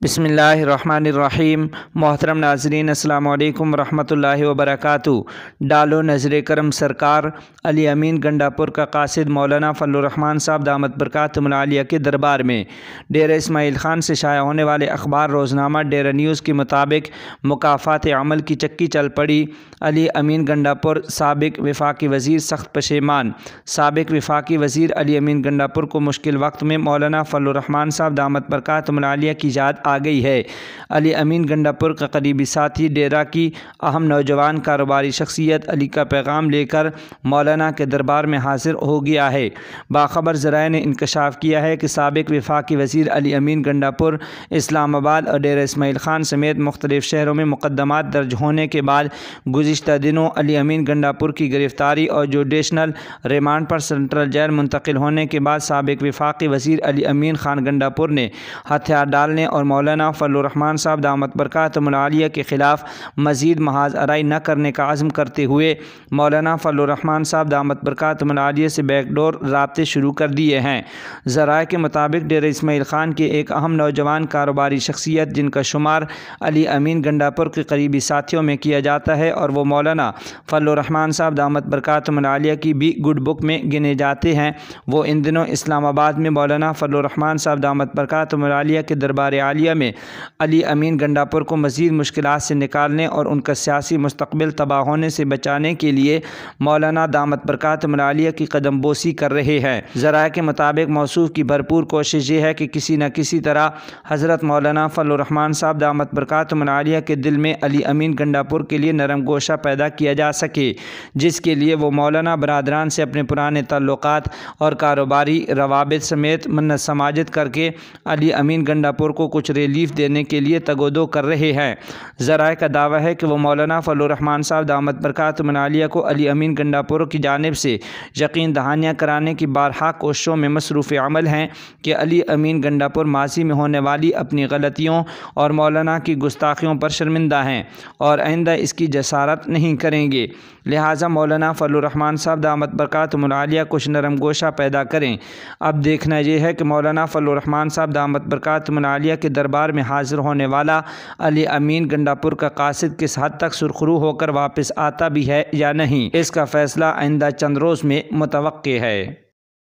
بسم اللہ الرحمن الرحیم۔ محترم ناظرین، السلام علیکم ورحمۃ اللہ وبرکاتہ۔ ڈالو نظر کرم سرکار علی امین گنڈا پور کا قاصد مولانا فضل الرحمان صاحب دامت برکاتہم العالیہ کے دربار میں۔ ڈیرہ اسماعیل خان سے شائع ہونے والے اخبار روزنامہ ڈیرہ نیوز کے مطابق مکافات عمل کی چکی چل پڑی۔ علی امین گنڈا پور سابق وفاقی وزیر سخت پشیمان۔ سابق وفاقی وزیر علی امین گنڈا پور کو مشکل وقت میں مولانا فضل الرحمان صاحب دامت برکاتہم العالیہ کی یاد آ گئی ہے۔ علی امین گنڈا پور کا قریبی ساتھی، ڈیرہ کی اہم نوجوان کاروباری شخصیت علی کا پیغام لے کر مولانا کے دربار میں حاضر ہو گیا ہے۔ باخبر ذرائع نے انکشاف کیا ہے کہ سابق وفاقی وزیر علی امین گنڈا پور اسلام آباد اور ڈیرہ اسماعیل خان سمیت مختلف شہروں میں مقدمات درج ہونے کے بعد گزشتہ دنوں علی امین گنڈا پور کی گرفتاری اور جوڈیشنل ریمانڈ پر سینٹرل جیل منتقل ہونے کے بعد سابق وفاقی وزیر علی امین خان گنڈا پور نے ہتھیار ڈالنے اور مولانا فضل الرحمان صاحب دامت برکاتہم العالیہ کے خلاف مزید محاذ آرائی نہ کرنے کا عزم کرتے ہوئے مولانا فضل الرحمان صاحب دامت برکاتہم العالیہ سے بیک ڈور رابطے شروع کر دیے ہیں۔ ذرائع کے مطابق ڈیرہ اسماعیل خان کے ایک اہم نوجوان کاروباری شخصیت جن کا شمار علی امین گنڈا پور کے قریبی ساتھیوں میں کیا جاتا ہے اور وہ مولانا فضل الرحمان صاحب دامت برکاتہم العالیہ کی بھی گڈ بک میں گنے جاتے ہیں، وہ ان دنوں اسلام آباد میں مولانا فضل الرحمان صاحب دامت برکاتہم العالیہ کے دربار عالیہ میں علی امین گنڈا پور کو مزید مشکلات سے نکالنے اور ان کا سیاسی مستقبل تباہ ہونے سے بچانے کے لیے مولانا دامت برکاتہم العالیہ کی قدم بوسی کر رہے ہیں۔ ذرائع کے مطابق موصوف کی بھرپور کوشش یہ ہے کہ کسی نہ کسی طرح حضرت مولانا فضل الرحمان صاحب دامت برکاتہم العالیہ کے دل میں علی امین گنڈا پور کے لیے نرم گوشہ پیدا کیا جا سکے، جس کے لیے وہ مولانا برادران سے اپنے پرانے تعلقات اور کاروباری روابط سمیت منت سماجت کر کے علی امین گنڈا پور کو کچھ ریلیف دینے کے لیے تگ و دو کر رہے ہیں۔ ذرائع کا دعویٰ ہے کہ وہ مولانا فضل الرحمان صاحب دامت برکاتہم العالیہ کو علی امین گنڈا پور کی جانب سے یقین دہانیاں کرانے کی بارہا کوششوں میں مصروف عمل ہیں کہ علی امین گنڈا پور ماضی میں ہونے والی اپنی غلطیوں اور مولانا کی گستاخیوں پر شرمندہ ہیں اور آئندہ اس کی جسارت نہیں کریں گے، لہٰذا مولانا فضل الرحمان صاحب دامت برکاتہم العالیہ کچھ نرم گوشہ پیدا کریں۔ اب دیکھنا یہ ہے کہ مولانا فضل الرحمان صاحب دامت برکاتہم العالیہ کے دربار میں حاضر ہونے والا علی امین گنڈا پور کا قاصد کس حد تک سرخرو ہو کر واپس آتا بھی ہے یا نہیں، اس کا فیصلہ آئندہ چند روز میں متوقع ہے۔